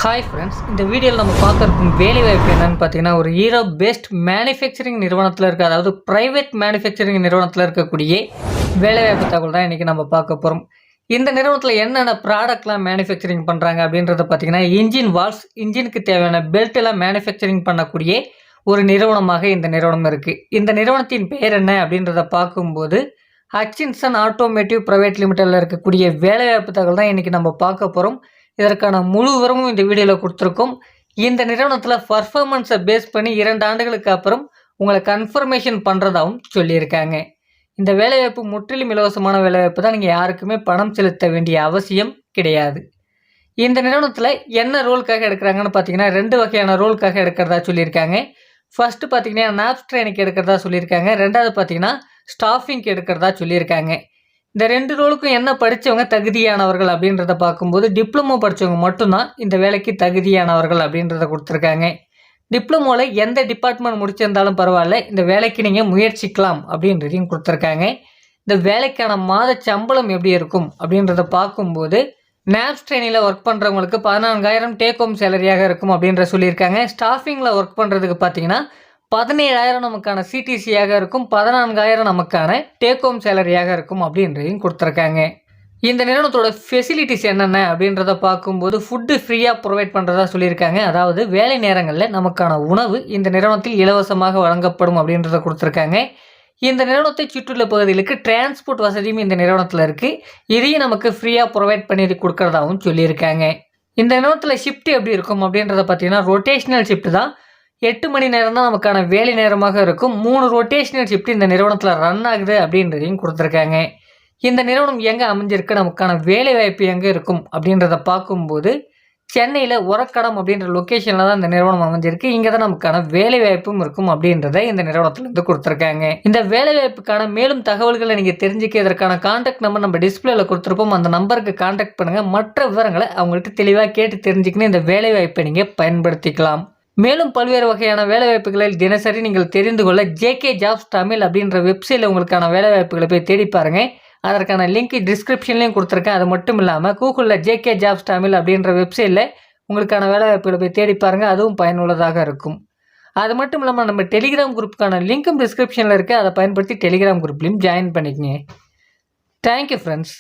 Hi friends, இந்த வீடியோவில் நம்ம பார்க்குறக்கும் வேலைவாய்ப்பு என்னென்னு பார்த்தீங்கன்னா, ஒரு ஹீரோ பேஸ்ட் மேனுஃபேக்சரிங் நிறுவனத்தில் இருக்க, அதாவது ப்ரைவேட் மேனுஃபேக்சரிங் நிறுவனத்தில் இருக்கக்கூடிய வேலைவாய்ப்பு தகவல் தான் இன்றைக்கி நம்ம பார்க்க போகிறோம். இந்த நிறுவனத்தில் என்னென்ன ப்ராடக்ட்லாம் மேனுஃபேக்சரிங் பண்ணுறாங்க அப்படின்றத பார்த்தீங்கன்னா, இன்ஜின் வால்ஸ், இன்ஜினுக்கு தேவையான பெல்ட் எல்லாம் மேனுஃபேக்சரிங் பண்ணக்கூடிய ஒரு நிறுவனமாக இந்த நிறுவனம் இருக்குது. இந்த நிறுவனத்தின் பெயர் என்ன அப்படின்றத பார்க்கும்போது, ஹட்சின்சன் ஆட்டோமேட்டிவ் பிரைவேட் லிமிட்டடில் இருக்கக்கூடிய வேலைவாய்ப்பு தகவல் தான் இன்றைக்கி நம்ம பார்க்க போகிறோம். இதற்கான முழு விவரமும் இந்த வீடியோவில் கொடுத்துருக்கோம். இந்த நிறுவனத்தில் பர்ஃபார்மன்ஸை பேஸ் பண்ணி 2 ஆண்டுகளுக்கு அப்புறம் உங்களை கன்ஃபர்மேஷன் பண்ணுறதாகவும் சொல்லியிருக்காங்க. இந்த வேலைவாய்ப்பு முற்றிலும் இலவசமான வேலைவாய்ப்பு தான். நீங்கள் யாருக்குமே பணம் செலுத்த வேண்டிய அவசியம் கிடையாது. இந்த நிறுவனத்தில் என்ன ரோலுக்காக எடுக்கிறாங்கன்னு பார்த்தீங்கன்னா, 2 வகையான ரோலுக்காக எடுக்கிறதா சொல்லியிருக்காங்க. ஃபஸ்ட்டு பார்த்தீங்கன்னா நாப்ஸ் ட்ரெயினுக்கு எடுக்கிறதா சொல்லியிருக்காங்க. 2வது பார்த்தீங்கன்னா ஸ்டாஃபிங்க்கு எடுக்கிறதா சொல்லியிருக்காங்க. இந்த 2 ரோலுக்கும் என்ன படித்தவங்க தகுதியானவர்கள் அப்படின்றத பார்க்கும்போது, டிப்ளமோ படித்தவங்க மட்டும்தான் இந்த வேலைக்கு தகுதியானவர்கள் அப்படின்றத கொடுத்துருக்காங்க. டிப்ளமோவில் எந்த டிபார்ட்மெண்ட் முடிச்சிருந்தாலும் பரவாயில்ல, இந்த வேலைக்கு நீங்கள் முயற்சிக்கலாம் அப்படின்றதையும் கொடுத்துருக்காங்க. இந்த வேலைக்கான மாத சம்பளம் எப்படி இருக்கும் அப்படின்றத பார்க்கும்போது, நாப்ஸ் ட்ரெயினில் ஒர்க் பண்ணுறவங்களுக்கு 14,000 டேக் ஹோம் சேலரியாக இருக்கும் அப்படின்ற சொல்லியிருக்காங்க. ஸ்டாஃபிங்கில் ஒர்க் பண்ணுறதுக்கு பார்த்தீங்கன்னா 17,000 நமக்கான சிடிசியாக இருக்கும், 14,000 நமக்கான டேக் ஹோம் சேலரியாக இருக்கும் அப்படின்றதையும் கொடுத்துருக்காங்க. இந்த நிறுவனத்தோட ஃபெசிலிட்டிஸ் என்னென்ன அப்படின்றத பார்க்கும்போது, ஃபுட்டு ஃப்ரீயாக ப்ரொவைட் பண்ணுறதா சொல்லியிருக்காங்க. அதாவது வேலை நேரங்களில் நமக்கான உணவு இந்த நிறுவனத்தில் இலவசமாக வழங்கப்படும் அப்படின்றத கொடுத்துருக்காங்க. இந்த நிறுவனத்தை சுற்றியுள்ள பகுதிகளுக்கு டிரான்ஸ்போர்ட் வசதியும் இந்த நிறுவனத்தில் இருக்குது. இதையும் நமக்கு ஃப்ரீயாக ப்ரொவைட் பண்ணி கொடுக்குறதாகவும் சொல்லியிருக்காங்க. இந்த நிறுவனத்தில் ஷிஃப்ட் எப்படி இருக்கும் அப்படின்றத பார்த்தீங்கன்னா, ரொட்டேஷ்னல் ஷிஃப்ட் தான். 8 மணி நேரம் தான் நமக்கான வேலை நேரமாக இருக்கும். 3 ரொட்டேஷனல் ஷிஃப்ட் இந்த நிறுவனத்தில் ரன் ஆகுது அப்படின்றதையும் கொடுத்துருக்காங்க. இந்த நிறுவனம் எங்கே அமைஞ்சிருக்கு, நமக்கான வேலை வாய்ப்பு எங்கே இருக்கும் அப்படின்றத பார்க்கும்போது, சென்னையில் உரக்கடம் அப்படின்ற லொக்கேஷனில் தான் இந்த நிறுவனம் அமைஞ்சிருக்கு. இங்கே தான் நமக்கான வேலை வாய்ப்பும் இருக்கும் அப்படின்றத இந்த நிறுவனத்திலேருந்து கொடுத்துருக்காங்க. இந்த வேலை வாய்ப்புக்கான மேலும் தகவல்களை நீங்கள் தெரிஞ்சுக்க இதற்கான கான்டாக்ட் நம்பர் நம்ம டிஸ்பிளேல கொடுத்துருப்போம். அந்த நம்பருக்கு கான்டாக்ட் பண்ணுங்கள். மற்ற விவரங்களை அவங்கள்ட்ட தெளிவாக கேட்டு தெரிஞ்சுக்கணும் இந்த வேலை வாய்ப்பை நீங்கள் பயன்படுத்திக்கலாம். மேலும் பல்வேறு வகையான வேலைவாய்ப்புகளில் தினசரி நீங்கள் தெரிந்து கொள்ள ஜேகே ஜாப்ஸ் தமிழ் அப்படின்ற வெப்சைட்டில் உங்களுக்கான வேலைவாய்ப்புகளை போய் தேடி பாருங்கள். அதற்கான லிங்க் டிஸ்கிரிப்ஷன்லேயும் கொடுத்துருக்கேன். அது மட்டும் இல்லாமல் கூகுளில் ஜேகே ஜாப்ஸ் தமிழ் அப்படின்ற வெப்சைட்டில் உங்களுக்கான வேலைவாய்ப்புகளை போய் தேடி பாருங்கள். அதுவும் பயனுள்ளதாக இருக்கும். அது மட்டும் இல்லாமல் நம்ம டெலிகிராம் குரூப்புக்கான லிங்க்கும் டிஸ்கிரிப்ஷனில் இருக்குது. அதை பயன்படுத்தி டெலிகிராம் குரூப்லையும் ஜாயின் பண்ணிக்கங்க. Thank you friends.